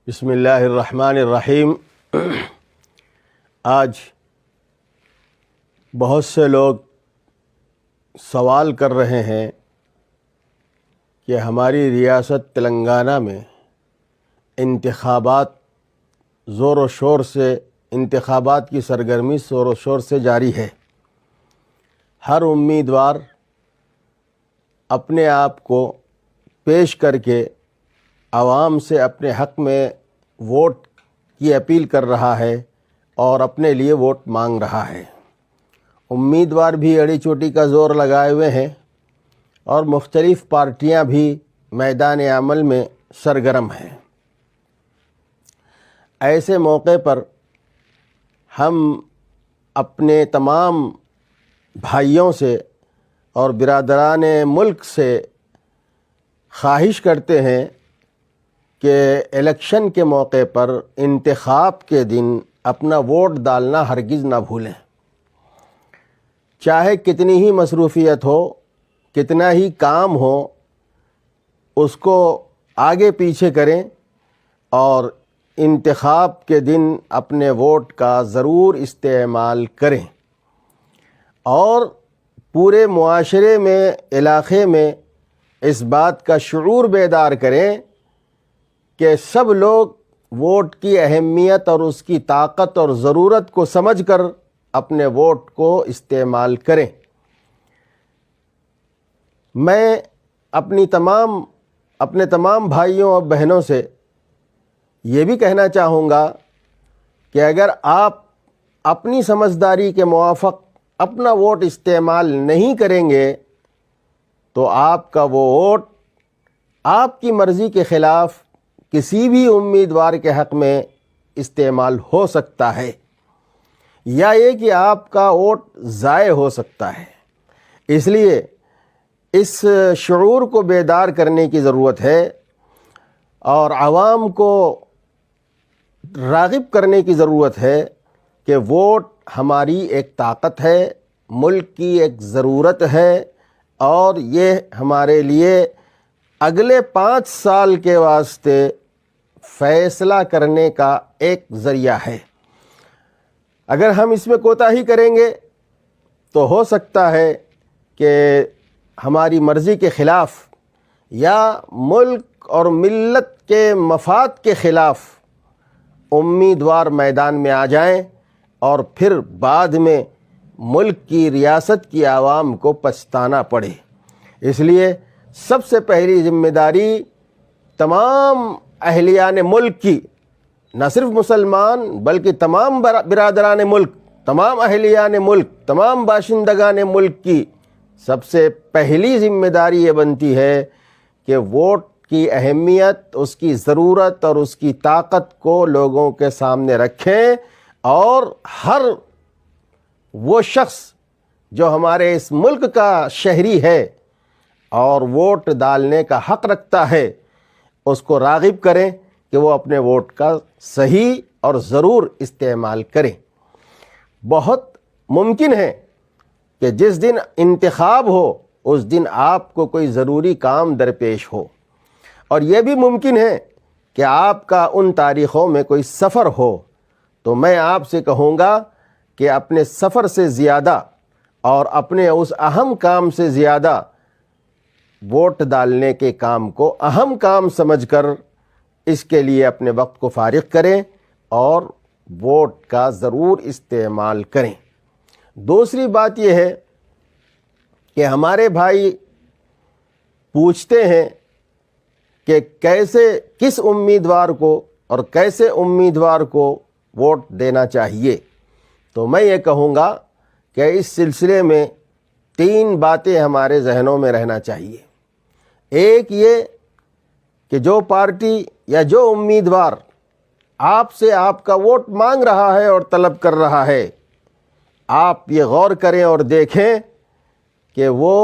بسم اللہ الرحمن الرحیم۔ آج بہت سے لوگ سوال کر رہے ہیں کہ ہماری ریاست تلنگانہ میں انتخابات زور و شور سے انتخابات کی سرگرمی زور و شور سے جاری ہے۔ ہر امیدوار اپنے آپ کو پیش کر کے عوام سے اپنے حق میں ووٹ کی اپیل کر رہا ہے اور اپنے لیے ووٹ مانگ رہا ہے۔ امیدوار بھی اڑی چوٹی کا زور لگائے ہوئے ہیں اور مختلف پارٹیاں بھی میدان عمل میں سرگرم ہیں۔ ایسے موقع پر ہم اپنے تمام بھائیوں سے اور برادران ملک سے خواہش کرتے ہیں کہ الیکشن کے موقع پر انتخاب کے دن اپنا ووٹ ڈالنا ہرگز نہ بھولیں۔ چاہے کتنی ہی مصروفیت ہو، کتنا ہی کام ہو، اس کو آگے پیچھے کریں اور انتخاب کے دن اپنے ووٹ کا ضرور استعمال کریں اور پورے معاشرے میں، علاقے میں اس بات کا شعور بیدار کریں کہ سب لوگ ووٹ کی اہمیت اور اس کی طاقت اور ضرورت کو سمجھ کر اپنے ووٹ کو استعمال کریں۔ میں اپنے تمام بھائیوں اور بہنوں سے یہ بھی کہنا چاہوں گا کہ اگر آپ اپنی سمجھداری کے موافق اپنا ووٹ استعمال نہیں کریں گے تو آپ کا وہ ووٹ آپ کی مرضی کے خلاف کسی بھی امیدوار کے حق میں استعمال ہو سکتا ہے، یا یہ کہ آپ کا ووٹ ضائع ہو سکتا ہے۔ اس لیے اس شعور کو بیدار کرنے کی ضرورت ہے اور عوام کو راغب کرنے کی ضرورت ہے کہ ووٹ ہماری ایک طاقت ہے، ملک کی ایک ضرورت ہے اور یہ ہمارے لیے اگلے 5 سال کے واسطے فیصلہ کرنے کا ایک ذریعہ ہے۔ اگر ہم اس میں کوتاہی کریں گے تو ہو سکتا ہے کہ ہماری مرضی کے خلاف یا ملک اور ملت کے مفاد کے خلاف امیدوار میدان میں آ جائیں اور پھر بعد میں ملک کی، ریاست کی عوام کو پچھتانا پڑے۔ اس لیے سب سے پہلی ذمہ داری تمام اہلیان ملک کی، نہ صرف مسلمان بلکہ تمام برادران ملک، تمام اہلیان ملک، تمام باشندگان ملک کی سب سے پہلی ذمہ داری یہ بنتی ہے کہ ووٹ کی اہمیت، اس کی ضرورت اور اس کی طاقت کو لوگوں کے سامنے رکھیں اور ہر وہ شخص جو ہمارے اس ملک کا شہری ہے اور ووٹ ڈالنے کا حق رکھتا ہے اس کو راغب کریں کہ وہ اپنے ووٹ کا صحیح اور ضرور استعمال کریں۔ بہت ممکن ہے کہ جس دن انتخاب ہو اس دن آپ کو کوئی ضروری کام درپیش ہو، اور یہ بھی ممکن ہے کہ آپ کا ان تاریخوں میں کوئی سفر ہو، تو میں آپ سے کہوں گا کہ اپنے سفر سے زیادہ اور اپنے اس اہم کام سے زیادہ ووٹ ڈالنے کے کام کو اہم کام سمجھ کر اس کے لیے اپنے وقت کو فارغ کریں اور ووٹ کا ضرور استعمال کریں۔ دوسری بات یہ ہے کہ ہمارے بھائی پوچھتے ہیں کہ کس امیدوار کو اور کیسے امیدوار کو ووٹ دینا چاہیے، تو میں یہ کہوں گا کہ اس سلسلے میں 3 باتیں ہمارے ذہنوں میں رہنا چاہیے۔ ایک یہ کہ جو پارٹی یا جو امیدوار آپ سے آپ کا ووٹ مانگ رہا ہے اور طلب کر رہا ہے، آپ یہ غور کریں اور دیکھیں کہ وہ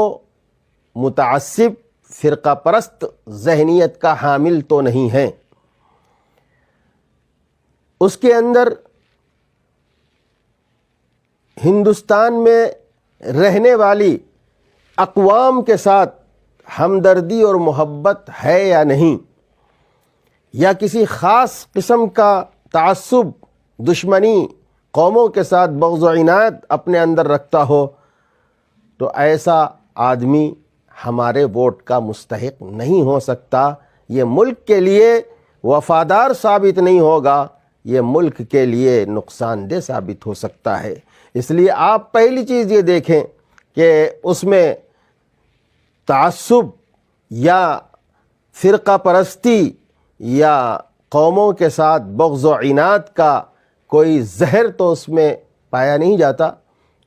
متعصب، فرقہ پرست ذہنیت کا حامل تو نہیں ہے۔ اس کے اندر ہندوستان میں رہنے والی اقوام کے ساتھ ہمدردی اور محبت ہے یا نہیں، یا کسی خاص قسم کا تعصب، دشمنی، قوموں کے ساتھ بغض و عناد اپنے اندر رکھتا ہو تو ایسا آدمی ہمارے ووٹ کا مستحق نہیں ہو سکتا۔ یہ ملک کے لیے وفادار ثابت نہیں ہوگا، یہ ملک کے لیے نقصان دہ ثابت ہو سکتا ہے۔ اس لیے آپ پہلی چیز یہ دیکھیں کہ اس میں تعصب یا فرقہ پرستی یا قوموں کے ساتھ بغض و عناد کا کوئی زہر تو اس میں پایا نہیں جاتا،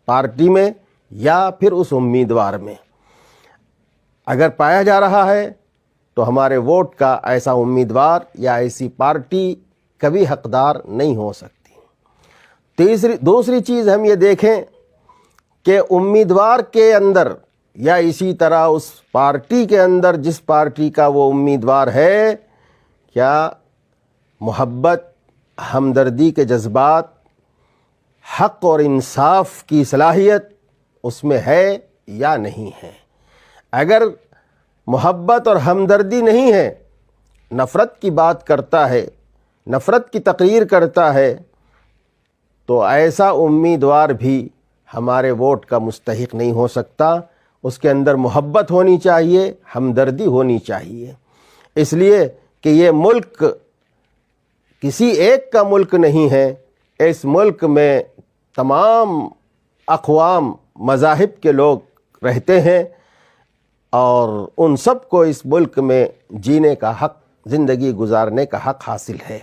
پارٹی میں یا پھر اس امیدوار میں۔ اگر پایا جا رہا ہے تو ہمارے ووٹ کا ایسا امیدوار یا ایسی پارٹی کبھی حقدار نہیں ہو سکتی۔ دوسری چیز ہم یہ دیکھیں کہ امیدوار کے اندر یا اسی طرح اس پارٹی کے اندر جس پارٹی کا وہ امیدوار ہے، کیا محبت، ہمدردی کے جذبات، حق اور انصاف کی صلاحیت اس میں ہے یا نہیں ہے؟ اگر محبت اور ہمدردی نہیں ہے، نفرت کی بات کرتا ہے، نفرت کی تقریر کرتا ہے، تو ایسا امیدوار بھی ہمارے ووٹ کا مستحق نہیں ہو سکتا۔ اس کے اندر محبت ہونی چاہیے، ہمدردی ہونی چاہیے۔ اس لیے کہ یہ ملک کسی ایک کا ملک نہیں ہے، اس ملک میں تمام اقوام، مذاہب کے لوگ رہتے ہیں اور ان سب کو اس ملک میں جینے کا حق، زندگی گزارنے کا حق حاصل ہے۔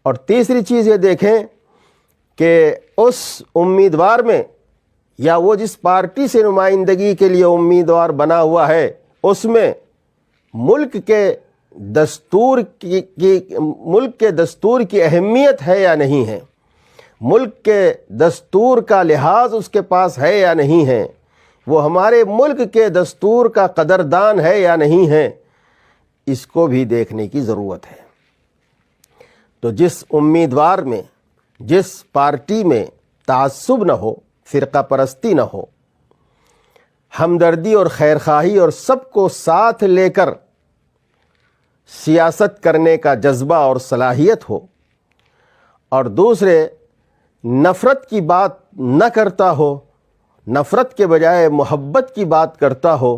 اور تیسری چیز یہ دیکھیں کہ اس امیدوار میں یا وہ جس پارٹی سے نمائندگی کے لیے امیدوار بنا ہوا ہے، اس میں ملک کے دستور کی اہمیت ہے یا نہیں ہے، ملک کے دستور کا لحاظ اس کے پاس ہے یا نہیں ہے، وہ ہمارے ملک کے دستور کا قدردان ہے یا نہیں ہے، اس کو بھی دیکھنے کی ضرورت ہے۔ تو جس امیدوار میں، جس پارٹی میں تعصب نہ ہو، فرقہ پرستی نہ ہو، ہمدردی اور خیرخواہی اور سب کو ساتھ لے کر سیاست کرنے کا جذبہ اور صلاحیت ہو، اور دوسرے نفرت کی بات نہ کرتا ہو، نفرت کے بجائے محبت کی بات کرتا ہو،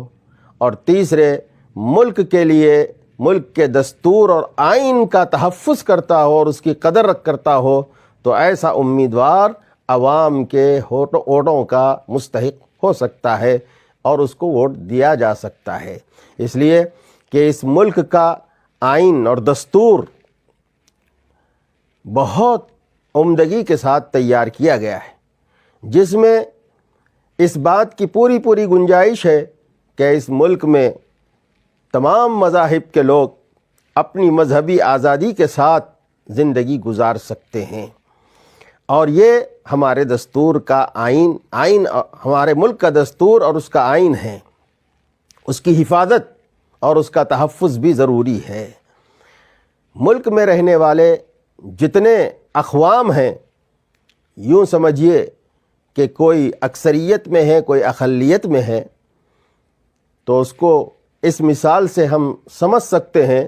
اور تیسرے ملک کے لیے، ملک کے دستور اور آئین کا تحفظ کرتا ہو اور اس کی قدر کرتا ہو، تو ایسا امیدوار عوام کے ووٹوں کا مستحق ہو سکتا ہے اور اس کو ووٹ دیا جا سکتا ہے۔ اس لیے کہ اس ملک کا آئین اور دستور بہت عمدگی کے ساتھ تیار کیا گیا ہے، جس میں اس بات کی پوری گنجائش ہے کہ اس ملک میں تمام مذاہب کے لوگ اپنی مذہبی آزادی کے ساتھ زندگی گزار سکتے ہیں، اور یہ ہمارے دستور کا آئین ہمارے ملک کا دستور اور اس کا آئین ہے، اس کی حفاظت اور اس کا تحفظ بھی ضروری ہے۔ ملک میں رہنے والے جتنے اقوام ہیں، یوں سمجھیے کہ کوئی اکثریت میں ہے، کوئی اقلیت میں ہے، تو اس کو اس مثال سے ہم سمجھ سکتے ہیں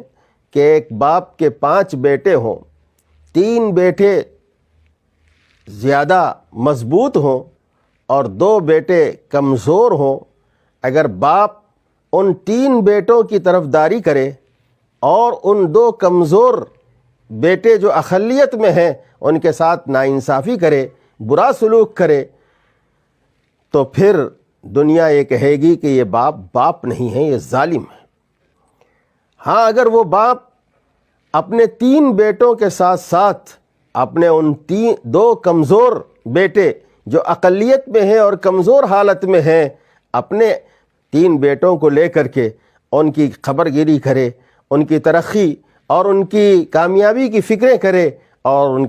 کہ ایک باپ کے 5 بیٹے ہوں، 3 بیٹے زیادہ مضبوط ہوں اور 2 بیٹے کمزور ہوں۔ اگر باپ ان 3 بیٹوں کی طرفداری کرے اور ان 2 کمزور بیٹے جو اقلیت میں ہیں ان کے ساتھ ناانصافی کرے، برا سلوک کرے، تو پھر دنیا یہ کہے گی کہ یہ باپ نہیں ہے، یہ ظالم ہے۔ ہاں، اگر وہ باپ اپنے 3 بیٹوں کے ساتھ ساتھ اپنے ان 2 کمزور بیٹے جو اقلیت میں ہیں اور کمزور حالت میں ہیں، اپنے 3 بیٹوں کو لے کر کے ان کی خبر گیری کرے، ان کی ترقی اور ان کی کامیابی کی فکریں کرے اور ان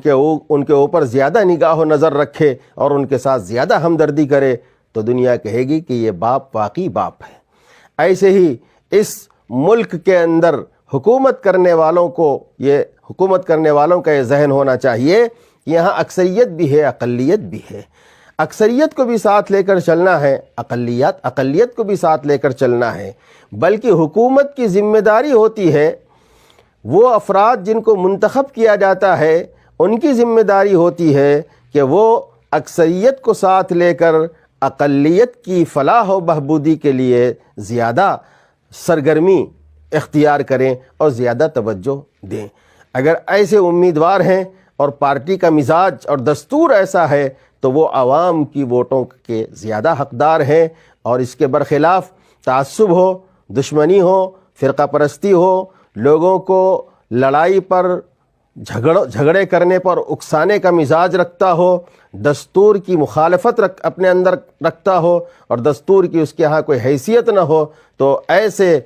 کے اوپر زیادہ نگاہ و نظر رکھے اور ان کے ساتھ زیادہ ہمدردی کرے، تو دنیا کہے گی کہ یہ باپ واقعی باپ ہے۔ ایسے ہی اس ملک کے اندر حکومت کرنے والوں کا یہ ذہن ہونا چاہیے کہ یہاں اکثریت بھی ہے، اقلیت بھی ہے، اکثریت کو بھی ساتھ لے کر چلنا ہے، اقلیت کو بھی ساتھ لے کر چلنا ہے، بلکہ حکومت کی ذمہ داری ہوتی ہے وہ افراد جن کو منتخب کیا جاتا ہے ان کی ذمہ داری ہوتی ہے کہ وہ اکثریت کو ساتھ لے کر اقلیت کی فلاح و بہبودی کے لیے زیادہ سرگرمی اختیار کریں اور زیادہ توجہ دیں۔ اگر ایسے امیدوار ہیں اور پارٹی کا مزاج اور دستور ایسا ہے تو وہ عوام کی ووٹوں کے زیادہ حقدار ہیں، اور اس کے برخلاف تعصب ہو، دشمنی ہو، فرقہ پرستی ہو، لوگوں کو لڑائی پر جھگڑے کرنے پر اکسانے کا مزاج رکھتا ہو، دستور کی مخالفت اپنے اندر رکھتا ہو اور دستور کی اس کے ہاں کوئی حیثیت نہ ہو، تو ایسے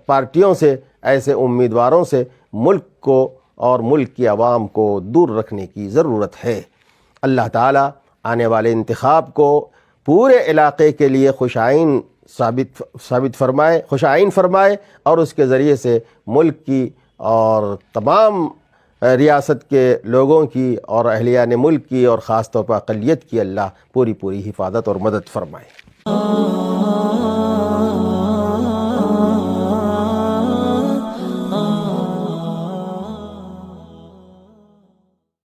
پارٹیوں سے، ایسے امیدواروں سے ملک کو اور ملک کی عوام کو دور رکھنے کی ضرورت ہے۔ اللہ تعالیٰ آنے والے انتخاب کو پورے علاقے کے لیے خوشائن فرمائے اور اس کے ذریعے سے ملک کی اور تمام ریاست کے لوگوں کی اور اہلیان ملک کی اور خاص طور پر اقلیت کی اللہ پوری حفاظت اور مدد فرمائے۔